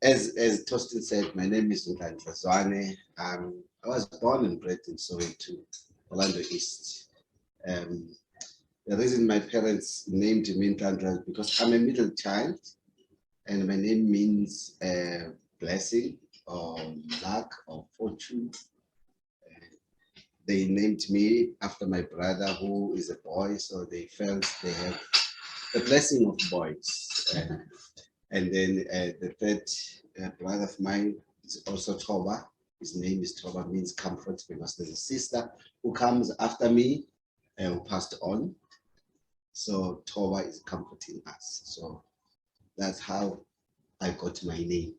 As Tostin said, my name is Nhlanhla Zwane. I was born and bred in Soweto, Orlando East. The reason my parents named me Nhlanhla is because I'm a middle child, and my name means blessing or luck or fortune. They named me after my brother, who is a boy, so they felt they have the blessing of boys. And then the third brother of mine is also Toba. His name is Toba, means comfort, because there's a sister who comes after me who passed on. So Toba is comforting us. So that's how I got my name.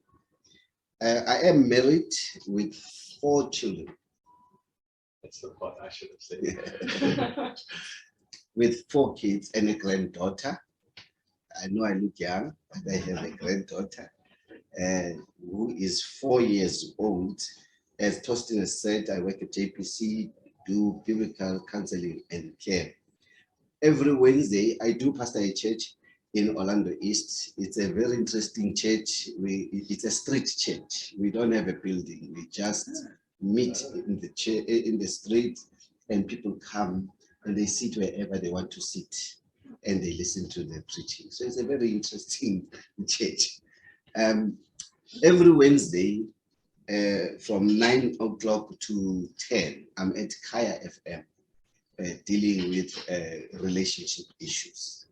I am married with 4 children. That's the part I should have said. With 4 kids and a granddaughter. I know I look young, but I have a granddaughter who is 4 years old. As Tostin has said, I work at JPC, do biblical counseling and care. Every Wednesday, I do pastor a church in Orlando East. It's a very interesting church. It's a street church. We don't have a building. We just meet in the street, and people come and they sit wherever they want to sit, and they listen to the preaching. So it's a very interesting church. Every Wednesday, from 9 o'clock to 10, I'm at Kaya FM, dealing with relationship issues.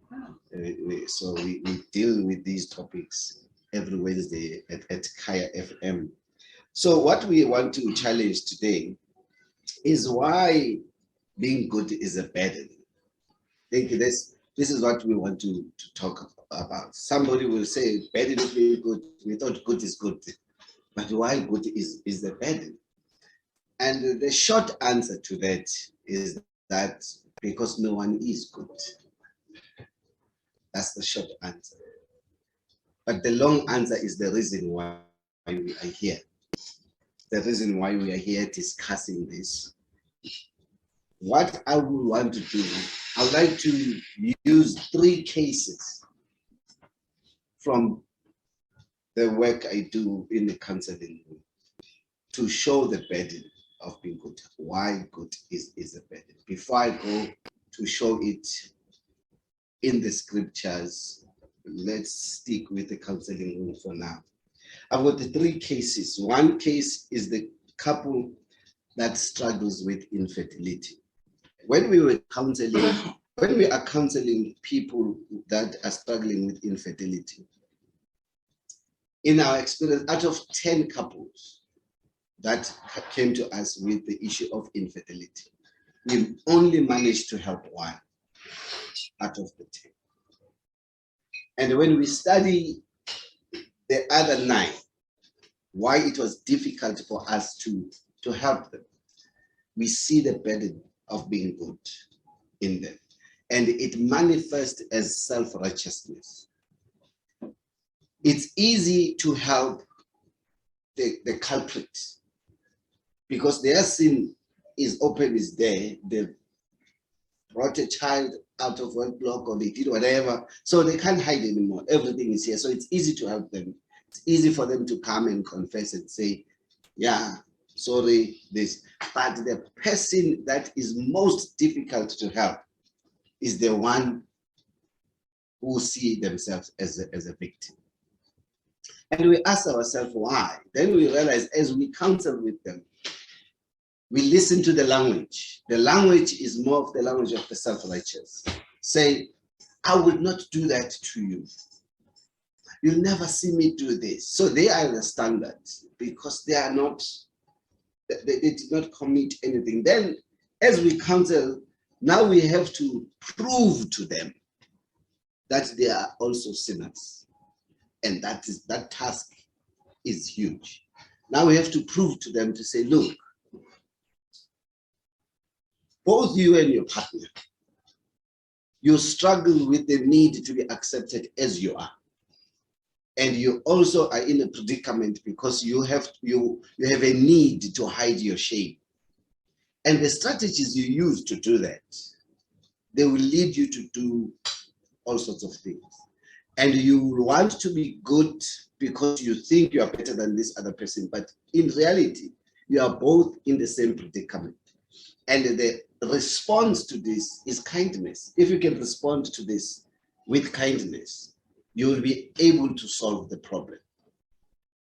So we deal with these topics every Wednesday at Kaya FM. So what we want to challenge today is why being good is a burden. I think this is what we want to talk about. Somebody will say, burden is being good. We thought good is good. But why good is the burden? And the short answer to that is that because no one is good. That's the short answer. But the long answer is the reason why we are here. The reason why we are here discussing this. What I would want to do, I would like to use 3 cases from the work I do in the counseling room to show the burden of being good, why good is a burden. Before I go to show it in the scriptures, let's stick with the counseling room for now. I've got the 3 cases. One case is the couple that struggles with infertility. When we are counseling people that are struggling with infertility, in our experience, out of 10 couples that came to us with the issue of infertility, we only managed to help 1 out of the 10. And when we study the other 9, why it was difficult for us to help them, we see the burden of being good in them. And it manifests as self-righteousness. It's easy to help the culprit because their sin is open, is there. They brought a child out of wedlock or they did whatever, so they can't hide anymore. Everything is here, so it's easy to help them. It's easy for them to come and confess and say, yeah, sorry, this. But the person that is most difficult to help is the one who see themselves as a victim. And we ask ourselves why. Then we realize as we counsel with them, we listen to the language. The language is more of the language of the self-righteous. Say, I will not do that to you. You'll never see me do this. So they understand that because they are not, they did not commit anything. Then as we counsel, now we have to prove to them that they are also sinners. And that task is huge. Now we have to prove to them to say, look, both you and your partner, you struggle with the need to be accepted as you are. And you also are in a predicament because you have a need to hide your shame. And the strategies you use to do that, they will lead you to do all sorts of things. And you want to be good because you think you are better than this other person, but in reality, you are both in the same predicament. And the response to this is kindness. If you can respond to this with kindness, you will be able to solve the problem.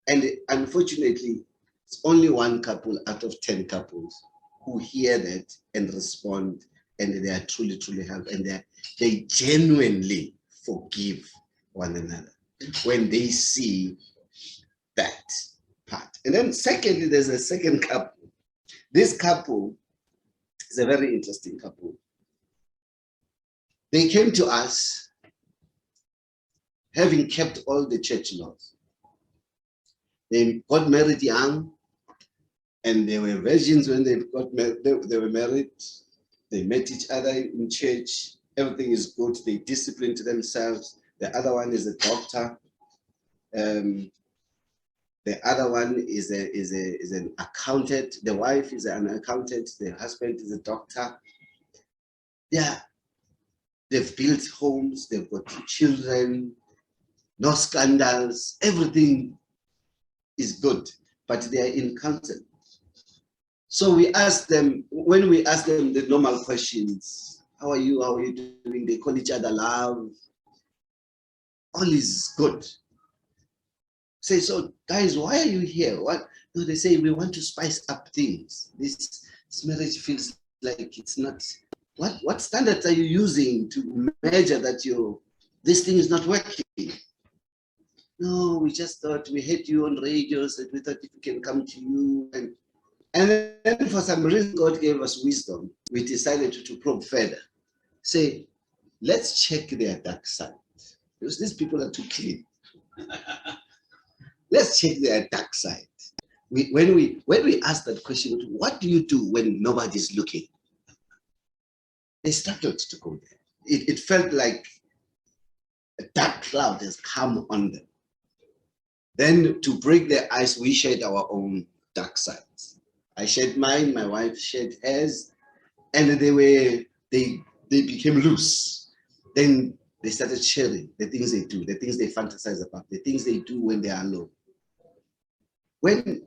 And unfortunately, it's only one couple out of 10 couples who hear that and respond, and they are truly, truly helped, and they genuinely forgive one another when they see that part. And then secondly, there's a second couple. This couple is a very interesting couple. They came to us having kept all the church laws. They got married young, and they were virgins when they got married. They were married. They met each other in church. Everything is good. They disciplined themselves. The other one is a doctor. The other one is an accountant. The wife is an accountant. The husband is a doctor. Yeah, they've built homes. They've got 2 children. No scandals. Everything is good, but they are in counsel. So we ask them, when we ask them the normal questions, how are you? How are you doing? They call each other love. All is good. Say, so guys, why are you here? What? No, they say, we want to spice up things. This marriage feels like it's not. What standards are you using to measure that this thing is not working? No, we just thought, we heard you on radios, and we thought if we can come to you. And then for some reason, God gave us wisdom. We decided to probe further. Say, let's check their dark side. Because these people are too clean. Let's check their dark side. When we ask that question, what do you do when nobody's looking? They struggled to go there. It felt like a dark cloud has come on them. Then to break their ice, we shared our own dark sides. I shared mine, my wife shared hers, and they became loose. Then they started sharing the things they do, the things they fantasize about, the things they do when they are alone. When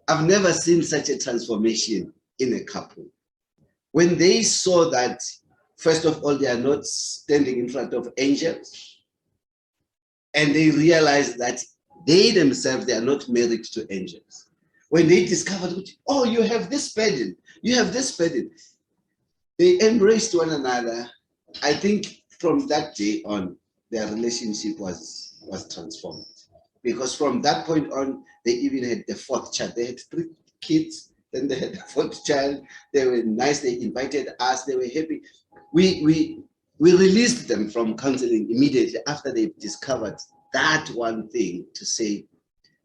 I've never seen such a transformation in a couple. When they saw that, first of all, they are not standing in front of angels, and they realized that they themselves, they are not married to angels. When they discovered, oh, you have this burden, you have this burden, they embraced one another. I think from that day on, their relationship was transformed. Because from that point on, they even had the 4th child. They had 3 kids, then they had the 4th child. They were nice, they invited us, they were happy. We released them from counseling immediately after they discovered that one thing, to say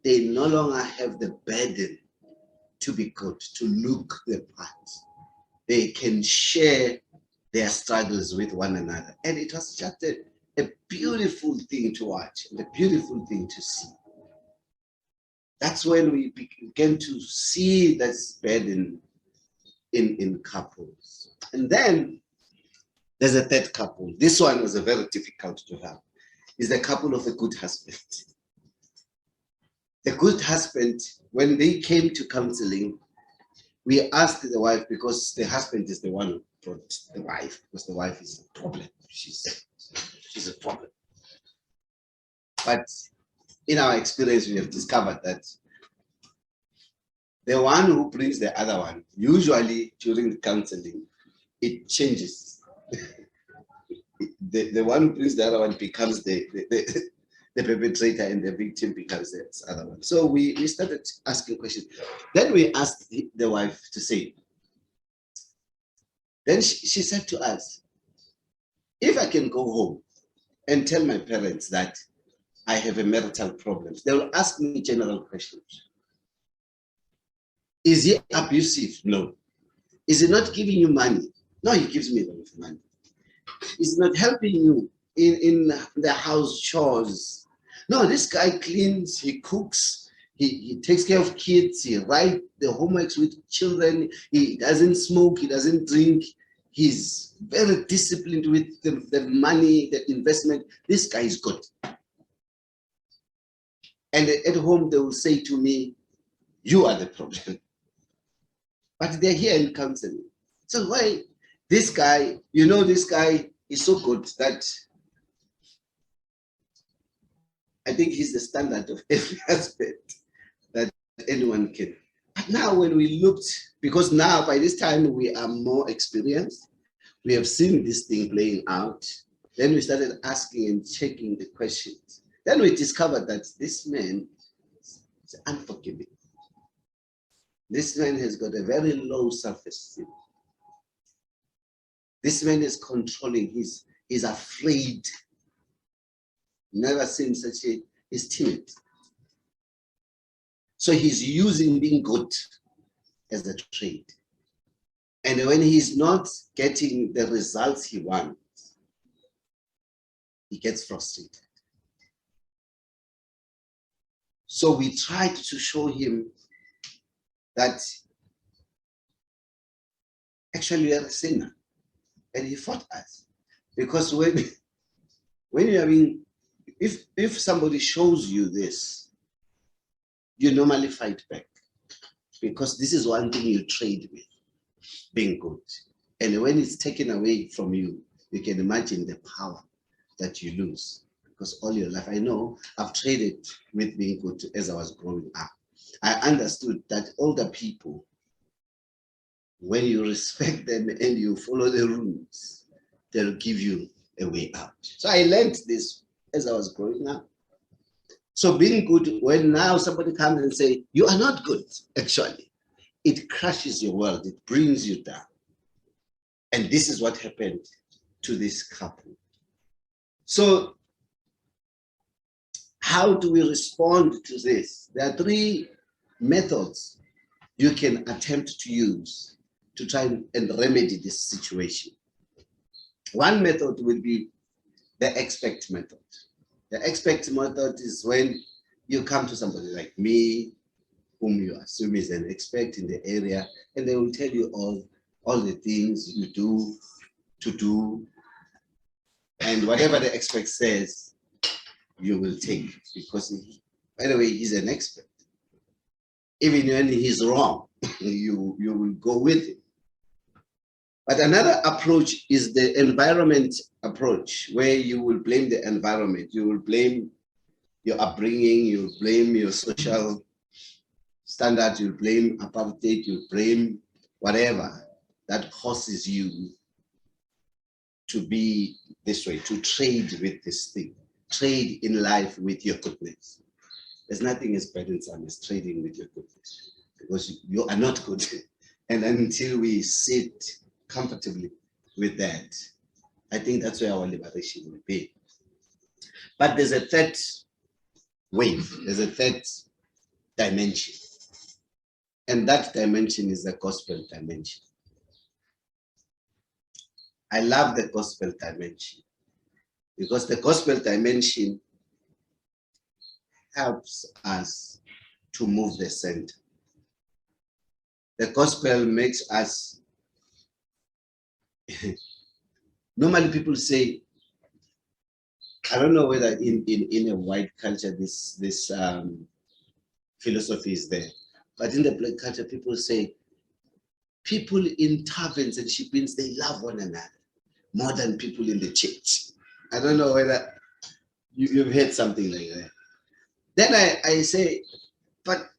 they no longer have the burden to be good, to look the part. They can share their struggles with one another. And it was just a beautiful thing to watch and a beautiful thing to see. That's when we began to see this burden in couples. And then there's a 3rd couple. This one was very difficult to have. Is the couple of a good husband. The good husband, when they came to counseling, we asked the wife, because the husband is the one who brought the wife, because the wife is a problem. She's a problem. But in our experience, we have discovered that the one who brings the other one, usually during the counseling, it changes. The one who brings the other one becomes the perpetrator, and the victim becomes the other one. So we started asking questions. Then we asked the wife to say, then she said to us, if I can go home and tell my parents that I have a marital problem, they will ask me general questions. Is he abusive? No. Is he not giving you money? No, he gives me a lot of money. Is he not helping you in the house chores? No, this guy cleans, he cooks, he takes care of kids, he writes the homeworks with children, he doesn't smoke, he doesn't drink, He's very disciplined with the money, the investment. This guy is good. And at home, they will say to me, you are the problem. But they're here in counseling. So why this guy, this guy is so good that I think he's the standard of every aspect that anyone can. But now when we looked, because now by this time we are more experienced, we have seen this thing playing out, then we started asking and checking the questions. Then we discovered that this man is unforgiving. This man has got a very low self-esteem. This man is controlling, he's afraid. Never seen such a, he's timid. So he's using being good as a trade. And when he's not getting the results he wants, he gets frustrated. So we tried to show him that actually you're a sinner. And he fought us. Because when you're having, if somebody shows you this, you normally fight back. Because this is one thing you trade with, being good. And when it's taken away from you, you can imagine the power that you lose. Because all your life, I know, I've traded with being good as I was growing up. I understood that older people, when you respect them and you follow the rules, they'll give you a way out. So I learned this as I was growing up. So being good, when now somebody comes and say, you are not good, actually, it crushes your world, it brings you down. And this is what happened to this couple. So how do we respond to this? There are three methods you can attempt to use to try and remedy this situation. One method would be the expect method. The expect method is when you come to somebody like me, whom you assume is an expert in the area, and they will tell you all the things you do to do, and whatever the expert says, you will take, because by the way, he's an expert. Even when he's wrong, you will go with him. But another approach is the environment approach, where you will blame the environment. You will blame your upbringing, you will blame your social standards, you blame apartheid, you blame whatever that causes you to be this way, to trade with this thing, trade in life with your goodness. There's nothing as burdensome as trading with your goodness, because you are not good. And until we sit comfortably with that, I think that's where our liberation will be. But there's a third wave, there's a third dimension. And that dimension is the gospel dimension. I love the gospel dimension, because the gospel dimension helps us to move the center. The gospel makes us, normally people say, I don't know whether in a white culture this philosophy is there, but in the black culture people say, people in taverns and ship-ins, they love one another more than people in the church. I don't know whether you've heard something like that. Then I say, but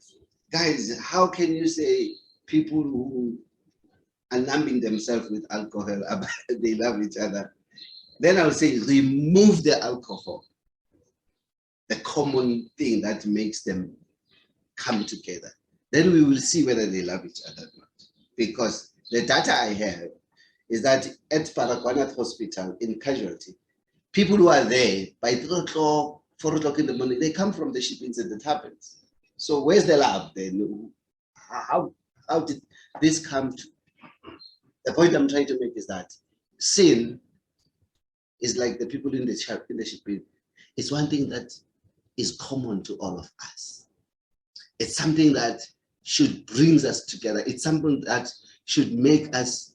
guys, how can you say people who are numbing themselves with alcohol, they love each other? Then I would say, remove the alcohol, the common thing that makes them come together. Then we will see whether they love each other or not. Because the data I have is that at Paraguanat Hospital in casualty, people who are there by 3 o'clock, 4 o'clock in the morning, they come from the ship-ins and the taverns. So where's the love then? How did this come to? The point I'm trying to make is that sin is like the people in the ship-in. It's one thing that is common to all of us. It's something that should bring us together. It's something that should make us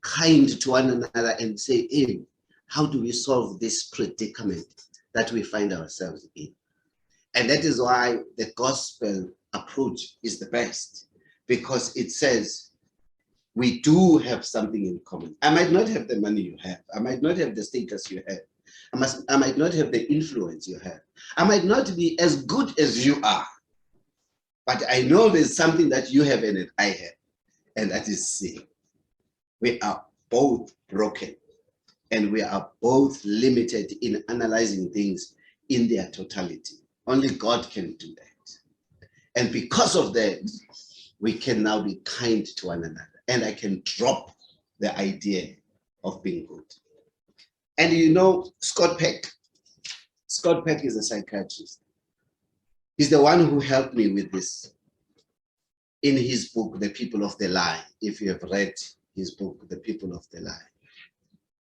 kind to one another and say, hey, how do we solve this predicament that we find ourselves in? And that is why the gospel approach is the best, because it says we do have something in common. I might not have the money you have. I might not have the status you have. I might not have the influence you have. I might not be as good as you are. But I know there's something that you have and that I have, and that is sin. We are both broken, and we are both limited in analyzing things in their totality. Only God can do that. And because of that, we can now be kind to one another. And I can drop the idea of being good. And you know, Scott Peck is a psychiatrist. He's the one who helped me with this in his book, The People of the Lie. If you have read his book, The People of the Lie.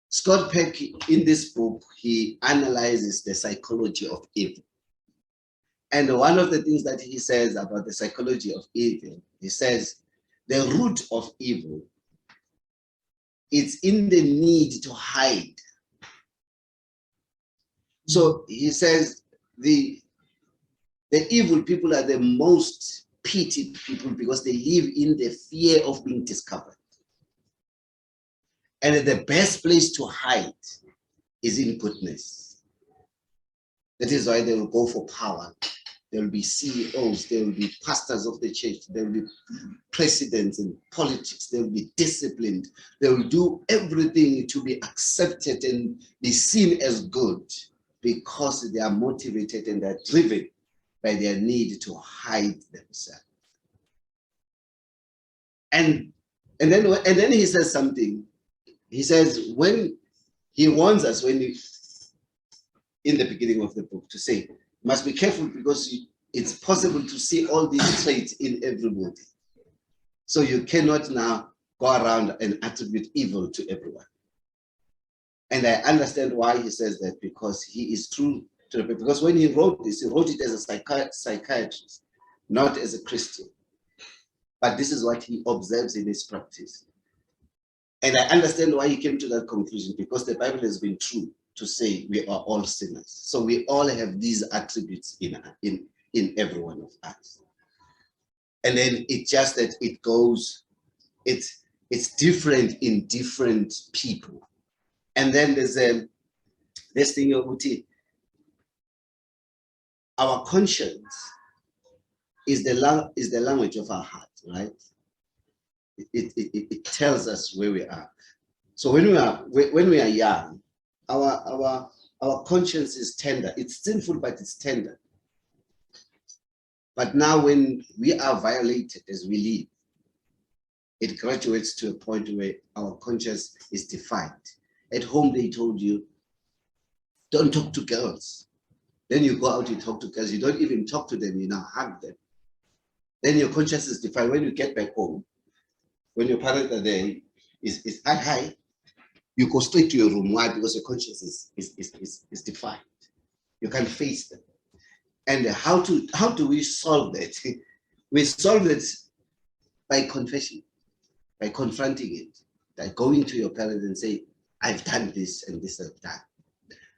Scott Peck, in this book, he analyzes the psychology of evil. And one of the things that he says about the psychology of evil, he says, the root of evil is in the need to hide. So he says the evil people are the most pitied people because they live in the fear of being discovered. And the best place to hide is in goodness. That is why they will go for power. There will be CEOs, there will be pastors of the church, there will be presidents in politics, they will be disciplined, they will do everything to be accepted and be seen as good because they are motivated and they're driven by their need to hide themselves. And then he says something. He says, when he warns us, in the beginning of the book, to say, must be careful because it's possible to see all these traits in everybody. So you cannot now go around and attribute evil to everyone. And I understand why he says that, because he is true to the people. Because when he wrote this, he wrote it as a psychiatrist, not as a Christian. But this is what he observes in his practice. And I understand why he came to that conclusion, because the Bible has been true to say we are all sinners. So we all have these attributes in every one of us. And then it's just that it goes, it's different in different people. And then there's this thing of our conscience is the language of our heart, right? It tells us where we are. So when we are young, our conscience is tender. It's sinful, but it's tender. But now when we are violated as we live, it graduates to a point where our conscience is defined. At home, they told you, don't talk to girls. Then you go out, you talk to girls. You don't even talk to them, you now hug them. Then your conscience is defined. When you get back home, when your parents are there, is hi. You go straight to your room. Why? Because your conscience is defined. You can face them. And how do we solve that? We solve it by confession, by confronting it, by going to your parents and say, I've done this and this I've done.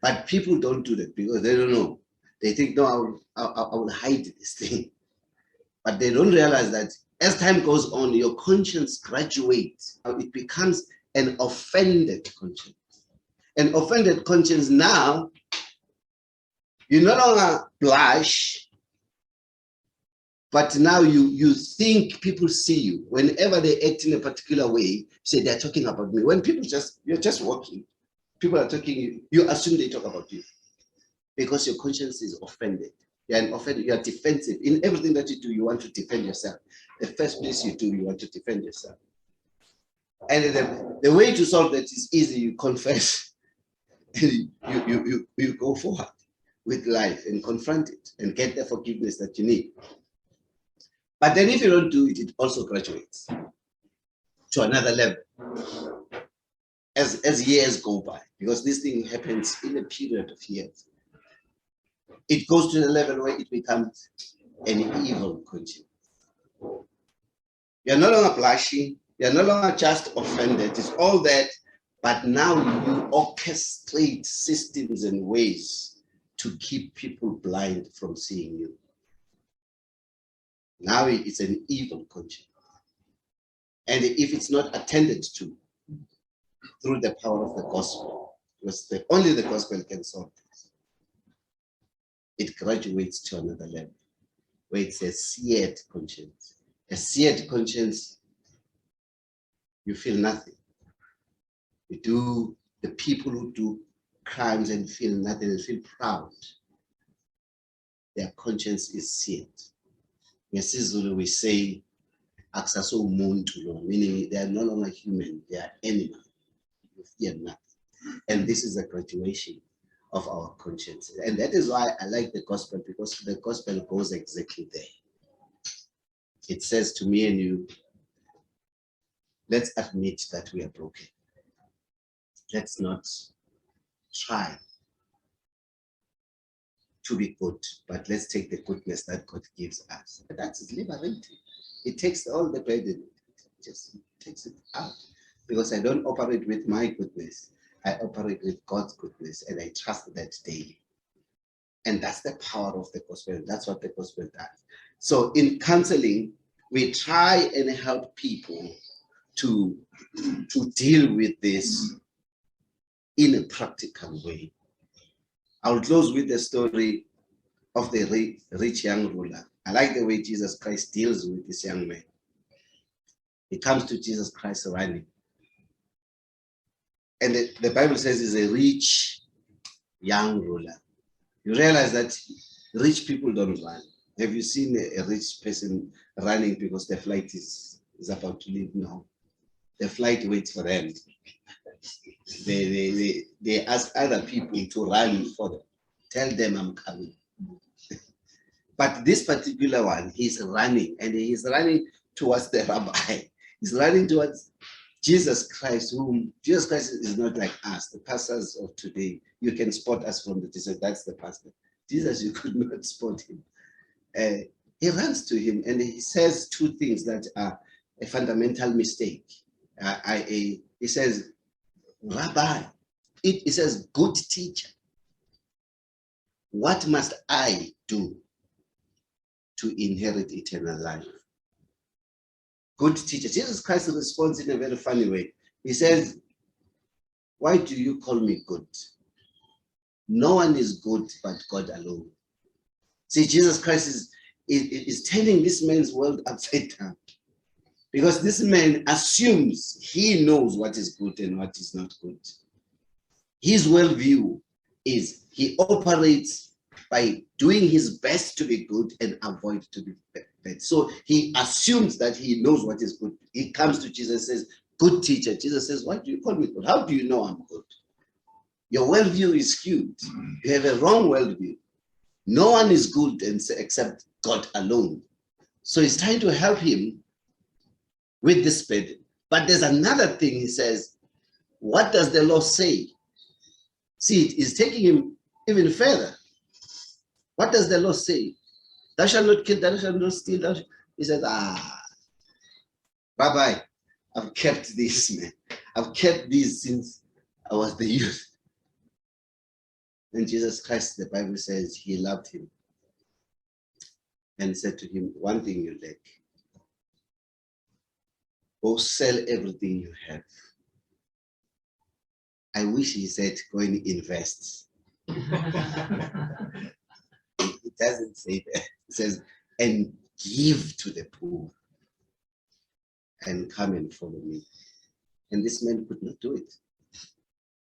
But people don't do that because they don't know. They think, no, I will hide this thing. But they don't realize that as time goes on, your conscience graduates. It becomes an offended conscience. An offended conscience now, you no longer blush, but now you think people see you. Whenever they act in a particular way, you say they're talking about me. When you're just walking, people are talking, you assume they talk about you because your conscience is offended. You're offended, you are defensive. In everything that you do, you want to defend yourself. The first place you do, you want to defend yourself. And the way to solve that is easy. You confess. You go forward with life and confront it and get the forgiveness that you need. But then if you don't do it, it also graduates to another level as years go by, because this thing happens in a period of years. It goes to the level where it becomes an evil conscience. You're no longer blushing, You're no longer just offended. It's all that, but now you orchestrate systems and ways to keep people blind from seeing you. Now it's an evil conscience. And if it's not attended to through the power of the gospel, because only the gospel can solve this, it graduates to another level, where it's a seared conscience. A seared conscience, you feel nothing. You do, the people who do crimes and feel nothing and feel proud, their conscience is seared. NgesiZulu we say, akusaso umuntu lo, meaning they are no longer human, they are animal. You fear nothing. And this is a graduation of our conscience. And that is why I like the gospel, because the gospel goes exactly there. It says to me and you, let's admit that we are broken. Let's not try to be good, but let's take the goodness that God gives us. And that's liberating. It takes all the burden, just takes it out. Because I don't operate with my goodness, I operate with God's goodness, and I trust that daily. And that's the power of the gospel. That's what the gospel does. So in counseling, we try and help people to deal with this in a practical way. I'll close with the story of the rich young ruler. I like the way Jesus Christ deals with this young man. He comes to Jesus Christ running. And the Bible says he's a rich young ruler. You realize that rich people don't run. Have you seen a rich person running because the flight is about to leave? No. The flight waits for them. They ask other people to run for them. Tell them I'm coming. But this particular one, he's running, and he's running towards the rabbi. He's running towards Jesus Christ, whom Jesus Christ is not like us, the pastors of today. You can spot us from the distance. That's the pastor. Jesus, you could not spot him. He runs to him and he says two things that are a fundamental mistake. He says, Rabbi. He says, good teacher. What must I do to inherit eternal life? Good teacher. Jesus Christ responds in a very funny way. He says, why do you call me good? No one is good but God alone. See, Jesus Christ is turning this man's world upside down, because this man assumes he knows what is good and what is not good. His worldview is he operates by doing his best to be good and avoid to be bad. So he assumes that he knows what is good. He comes to Jesus and says, good teacher. Jesus says, why do you call me good? How do you know I'm good? Your worldview is skewed. You have a wrong worldview. No one is good except God alone. So he's trying to help him with this burden. But there's another thing he says, what does the law say? See, it is taking him even further. What does the law say? Thou shalt not kill, thou shalt not steal. He says, Rabbi, I've kept this, man. I've kept these since I was the youth. And Jesus Christ, the Bible says, he loved him and said to him, one thing you lack. Go sell everything you have. I wish he said, go and invest. It doesn't say that. It says, and give to the poor and come and follow me. And this man could not do it.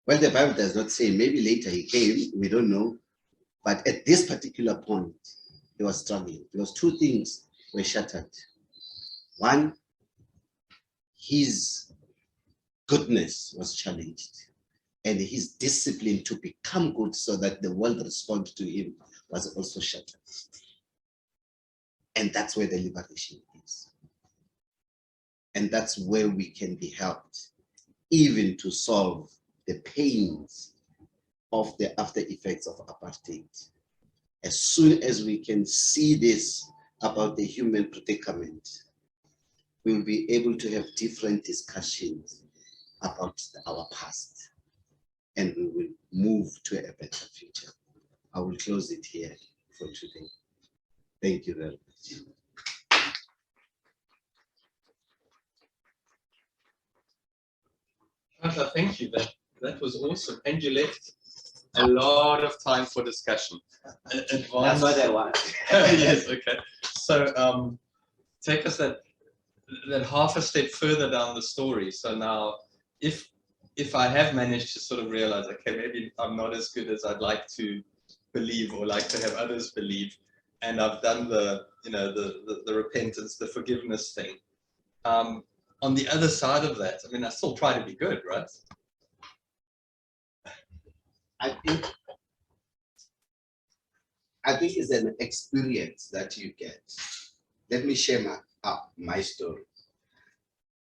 Well, the Bible does not say, maybe later he came, we don't know. But at this particular point, he was struggling because two things were shattered. One, his goodness was challenged, and his discipline to become good so that the world responds to him was also shattered. And that's where the liberation is. And that's where we can be helped, even to solve the pains of the after effects of apartheid. As soon as we can see this about the human predicament, we will be able to have different discussions about our past, and we will move to a better future. I will close it here for today. Thank you very much. Nhlanhla, thank you. That was awesome. And you left a lot of time for discussion. That's what I want. Yes, okay. So take us that half a step further down the story. So now if I have managed to sort of realize, okay, maybe I'm not as good as I'd like to believe or like to have others believe, and I've done the repentance, the forgiveness thing. On the other side of that, I mean, I still try to be good, right? I think it's an experience that you get. Let me share my story.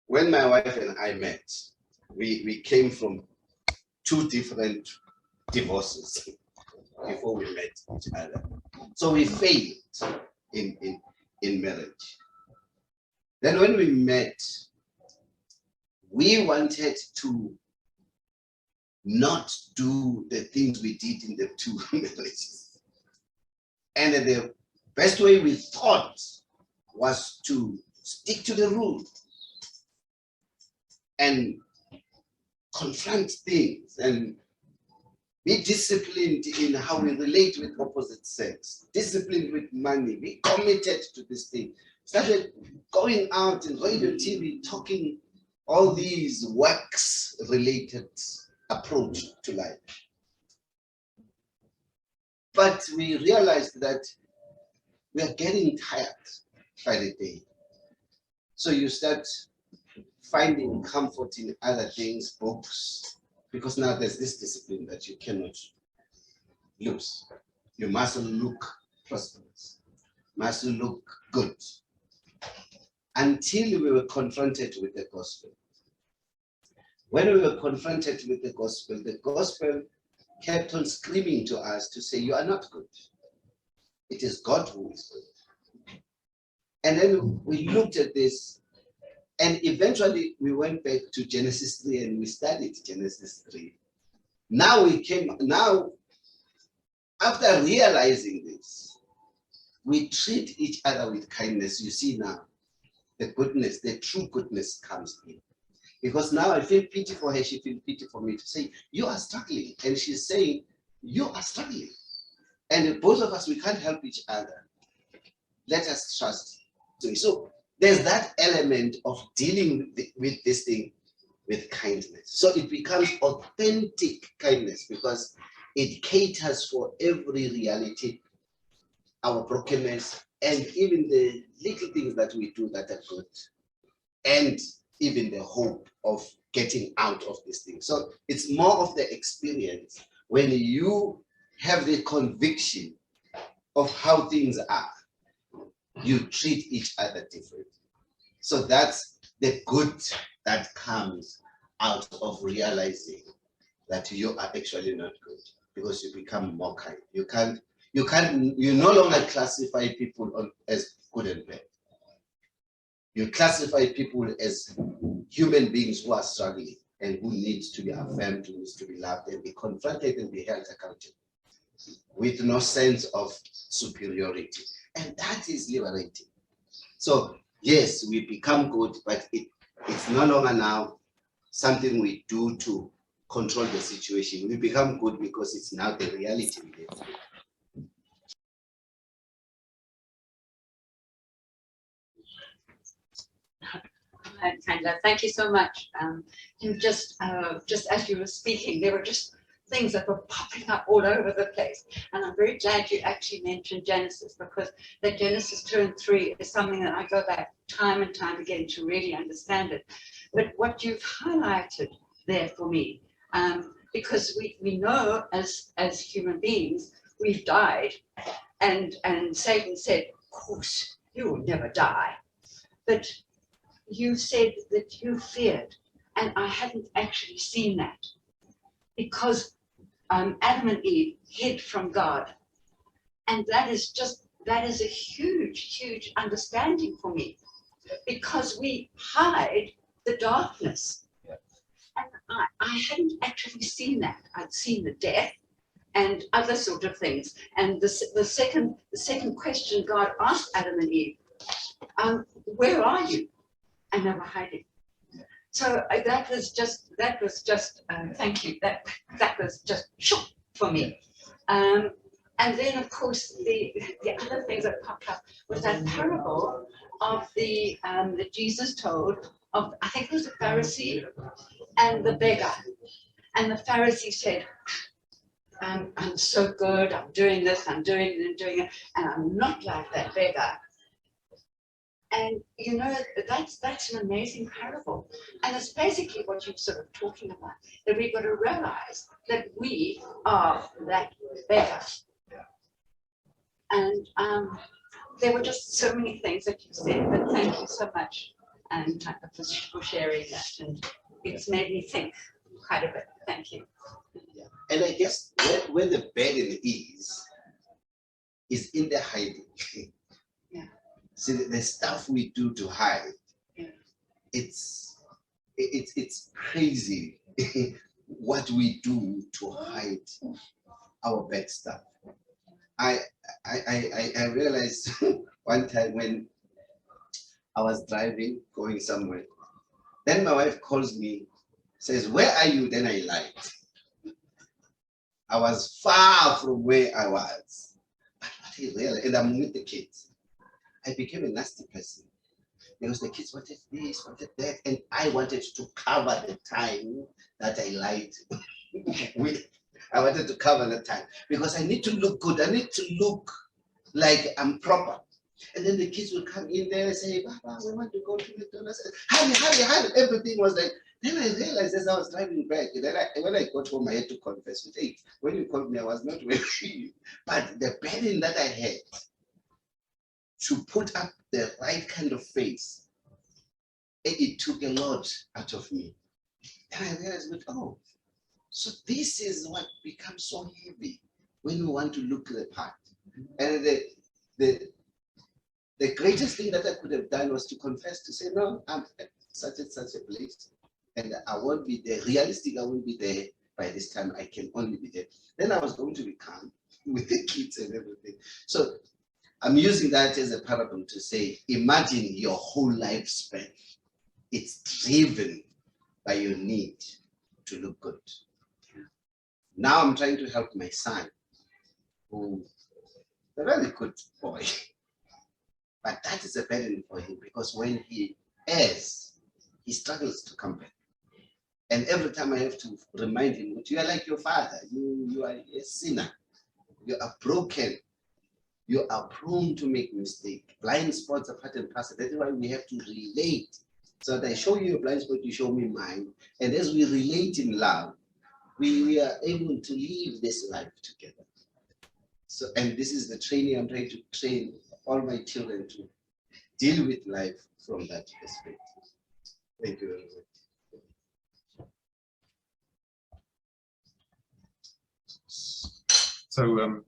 When my wife and I met, we came from 2 different divorces before we met each other. So we failed in marriage. Then when we met, we wanted to not do the things we did in the 2 marriages. And the best way we thought was to stick to the rule and confront things and be disciplined in how we relate with opposite sex, disciplined with money. We committed to this thing. Started going out and radio, TV, talking all these works-related approach to life. But we realized that we are getting tired by the day. So you start finding comfort in other things, books, because now there's this discipline that you cannot lose. You must look prosperous, must look good. Until we were confronted with the gospel. When we were confronted with the gospel kept on screaming to us to say, you are not good. It is God who is good. And then we looked at this, and eventually we went back to Genesis 3 and we studied Genesis 3. Now after realizing this, we treat each other with kindness. You see now, the goodness, the true goodness comes in. Because now I feel pity for her, she feels pity for me to say, you are struggling. And she's saying, you are struggling. And both of us, we can't help each other. Let us trust. So there's that element of dealing with this thing with kindness. So it becomes authentic kindness because it caters for every reality, our brokenness, and even the little things that we do that are good, and even the hope of getting out of this thing. So it's more of the experience when you have the conviction of how things are, you treat each other differently. So that's the good that comes out of realizing that you are actually not good, because you become more kind. You no longer classify people as good and bad. You classify people as human beings who are struggling and who needs to be affirmed, who needs to be loved and be confronted and be held accountable with no sense of superiority. And that is liberating. So yes, we become good, but it's no longer now something we do to control the situation. We become good because it's now the reality we live with. Nhlanhla, thank you so much. You just as you were speaking, there were just things that were popping up all over the place. And I'm very glad you actually mentioned Genesis, because that Genesis 2 and 3 is something that I go back time and time again to really understand it. But what you've highlighted there for me, because we know as human beings, we've died, and Satan said, of course, you will never die. But you said that you feared, and I hadn't actually seen that, because Adam and Eve hid from God. And that is a huge, huge understanding for me, because we hide the darkness. Yeah. And I hadn't actually seen that. I'd seen the death and other sort of things. And the second question God asked Adam and Eve, where are you? And they were hiding. So that was just thank you. That was just shock for me. And then, of course, the other things that popped up was that parable of that Jesus told of, I think it was the Pharisee and the beggar. And the Pharisee said, I'm so good, I'm doing this, I'm doing it, and I'm not like that beggar. And you know, that's an amazing parable. And it's basically what you're sort of talking about, that we've got to realize that we are that beggar. And there were just so many things that you said, but thank you so much and for sharing that. And it's made me think quite a bit. Thank you. Yeah. And I guess where the burden is in the hiding. Yeah. See, the stuff we do to hide, yeah. it's crazy what we do to hide our bad stuff. I realized one time when I was driving, going somewhere, then my wife calls me, says, "Where are you?" Then I lied. I was far from where I was. But what I realized, and I'm with the kids, I became a nasty person because the kids wanted this, wanted that, and I wanted to cover the time that I lied with. I wanted to cover the time because I need to look good. I need to look like I'm proper. And then the kids will come in there and say, "Baba, we want to go to McDonald's." Hurry. Everything was like, then I realized as I was driving back, then when I got home, I had to confess with, "Hey, when you called me, I was not with you." But the burden that I had to put up the right kind of face, it took a lot out of me. And I realized, oh, so this is what becomes so heavy when we want to look the part. And the greatest thing that I could have done was to confess, to say, "No, I'm at such and such a place, and I won't be there. Realistic, I won't be there by this time. I can only be there." Then I was going to be calm with the kids and everything. So I'm using that as a parable to say, imagine your whole lifespan. It's driven by your need to look good. Now I'm trying to help my son, who is a very good boy. But that is a burden for him because when he errs, he struggles to come back. And every time I have to remind him that you are like your father, you are a sinner, you are broken, you are prone to make mistakes. Blind spots are part and parcel. That's why we have to relate. So that I show you a blind spot, you show me mine. And as we relate in love, we are able to live this life together. So, and this is the training I'm trying to train all my children to deal with life from that perspective. Thank you very much. So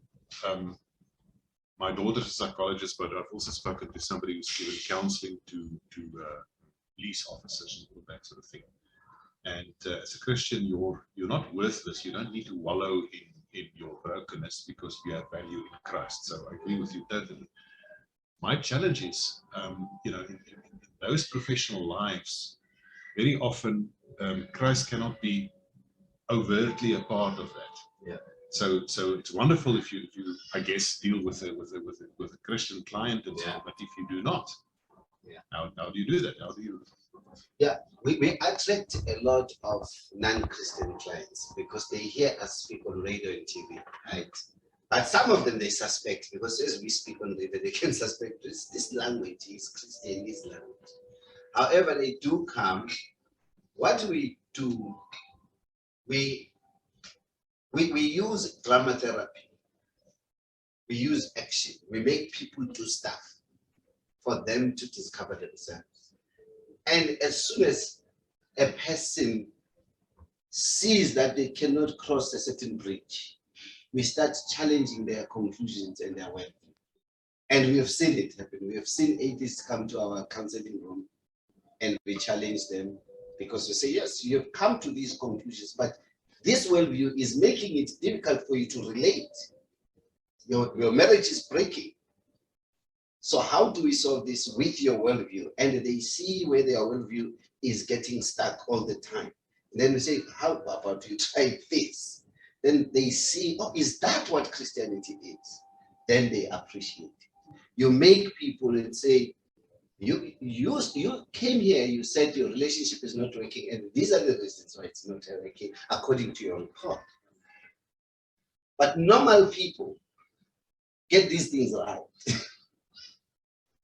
my daughter's a psychologist, but I've also spoken to somebody who's given counseling to police officers and all that sort of thing. And as a Christian, you're not worthless. You don't need to wallow in your brokenness because you have value in Christ. So I agree with you totally. My challenge is, in those professional lives, very often Christ cannot be overtly a part of that. Yeah. So it's wonderful if you I guess deal with a Christian client and so on, but if you do not, how do you do that? How do you? Yeah, we attract a lot of non-Christian clients because they hear us speak on radio and TV, right? But some of them they suspect because as we speak on radio, they can suspect this language is Christian, this language. However, they do come. What we do, we use drama therapy. We use action. We make people do stuff for them to discover themselves. And as soon as a person sees that they cannot cross a certain bridge, we start challenging their conclusions and their worldview. And we have seen it happen. We have seen atheists come to our counseling room and we challenge them because we say, yes, you have come to these conclusions, but this worldview is making it difficult for you to relate. Your marriage is breaking. So how do we solve this with your worldview? And they see where their worldview is getting stuck all the time. And then we say, how about you try this? Then they see, oh, is that what Christianity is? Then they appreciate it. You make people and say, you came here, you said your relationship is not working, and these are the reasons why it's not working, according to your report. But normal people get these things right.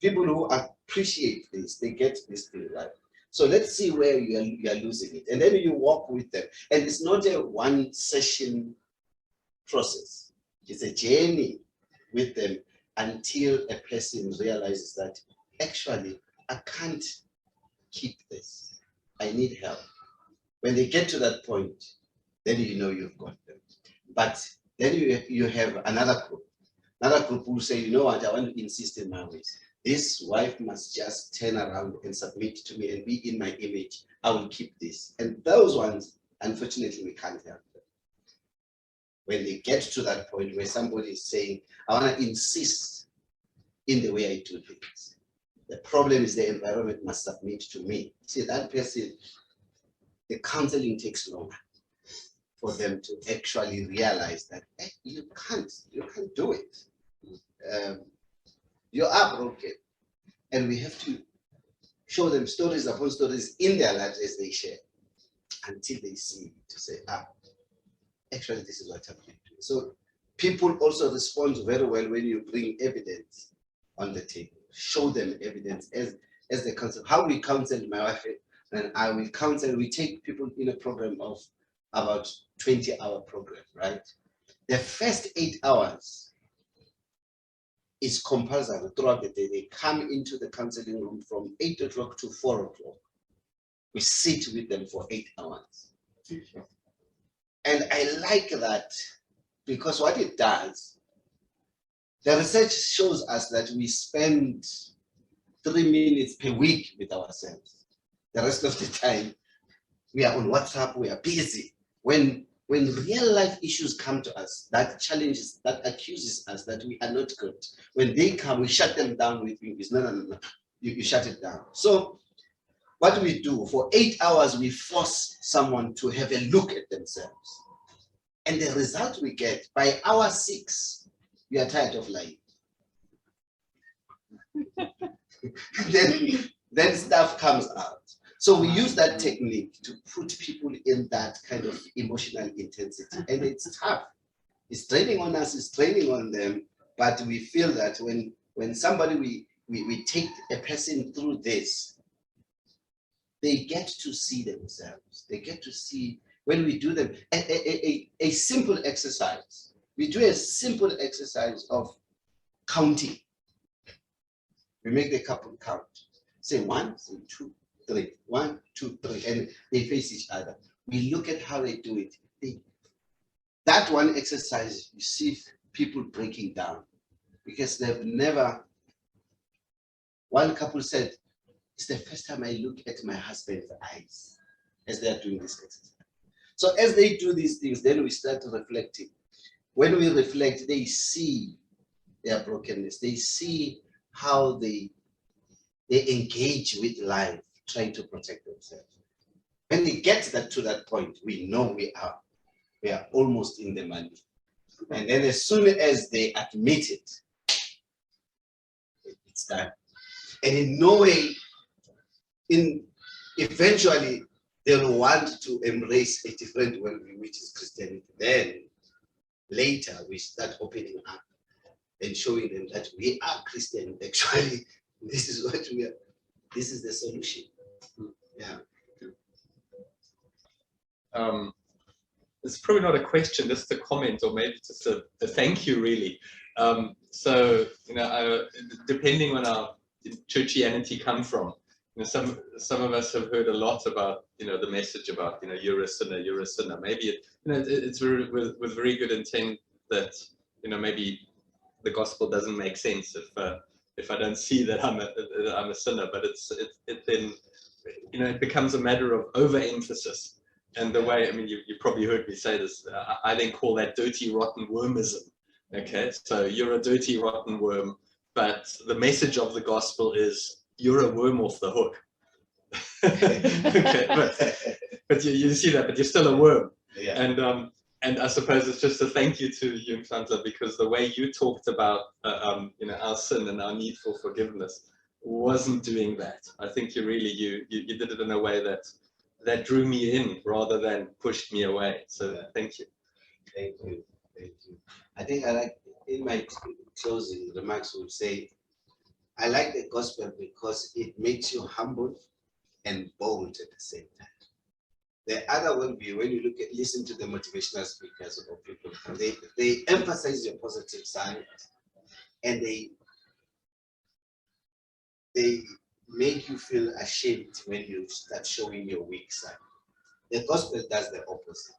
People who appreciate this, they get this thing right. So let's see where you are losing it. And then you walk with them. And it's not a one session process. It's a journey with them until a person realizes that actually I can't keep this. I need help. When they get to that point, then you know you've got them. But then you have another group. Another group will say, you know what, I want to insist in my ways. This wife must just turn around and submit to me and be in my image. I will keep this. And those ones, unfortunately, we can't help them. When they get to that point where somebody is saying, I want to insist in the way I do things. The problem is the environment must submit to me. See, that person, the counseling takes longer for them to actually realize that hey, you can't do it. You are broken. And we have to show them stories upon stories in their lives as they share until they see to say, actually, this is what I'm doing. So people also respond very well when you bring evidence on the table. Show them evidence as the counsel. How we counsel my wife and I will counsel, we take people in a program of about 20-hour program, right? The first 8 hours is compulsory throughout the day. They come into the counseling room from 8 o'clock to 4 o'clock. We sit with them for 8 hours. And I like that because what it does, the research shows us that we spend 3 minutes per week with ourselves. The rest of the time, we are on WhatsApp, we are busy. When real life issues come to us, that challenges, that accuses us that we are not good. When they come, we shut them down with things. No. You shut it down. So what we do, for 8 hours, we force someone to have a look at themselves. And the result we get, by hour 6, we are tired of lying. then stuff comes out. So we use that technique to put people in that kind of emotional intensity. And it's tough. It's training on us, it's training on them. But we feel that when somebody, we take a person through this, they get to see themselves. They get to see, when we do them, a simple exercise. We do a simple exercise of counting. We make the couple count. Say 1, say 2, 3. 1, 2, 3, and they face each other. We look at how they do it. That one exercise, you see people breaking down because they've never. One couple said, it's the first time I look at my husband's eyes as they're doing this exercise. So as they do these things, then we start reflecting. When we reflect, they see their brokenness. They see how they engage with life, trying to protect themselves. When they get to that point, we know we are almost in the money. And then as soon as they admit it, it's done. And in no way, eventually they'll want to embrace a different worldview, which is Christianity. Then later we start opening up and showing them that we are Christian. Actually, this is what we are. This is the solution. Yeah. It's probably not a question, just a comment, or maybe just a thank you, really. So, depending on our churchianity come from, some of us have heard a lot about, the message about, you're a sinner. Maybe it's very, with very good intent that, maybe the gospel doesn't make sense if I don't see that I'm a sinner. But it then, it becomes a matter of overemphasis. And the way, I mean, you probably heard me say this, I then call that dirty, rotten wormism. Okay, so you're a dirty, rotten worm, but the message of the gospel is you're a worm off the hook. Okay, but you see that, but you're still a worm. Yeah. And I suppose it's just a thank you to you, Nhlanhla, because the way you talked about our sin and our need for forgiveness wasn't doing that. I think you really you did it in a way that drew me in rather than pushed me away. So thank you. Thank you. Thank you. I think I like, in my closing remarks, would say, I like the gospel because it makes you humble and bold at the same time. The other will be when you listen to the motivational speakers or people, they emphasize your positive side, and they make you feel ashamed when you start showing your weak side. The gospel does the opposite.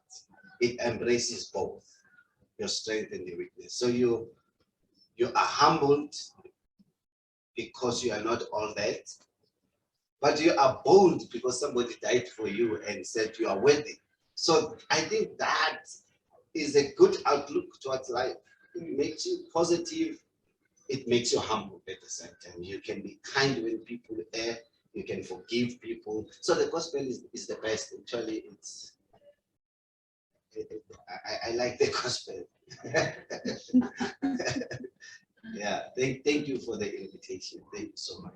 It embraces both your strength and your weakness. So you are humbled because you are not all that, but you are bold because somebody died for you and said you are worthy. So I think that is a good outlook towards life. It makes you positive. It makes you humble at the same time. You can be kind when people err. You can forgive people. So the gospel is the best. Actually, I like the gospel. Yeah, thank you for the invitation. Thank you so much.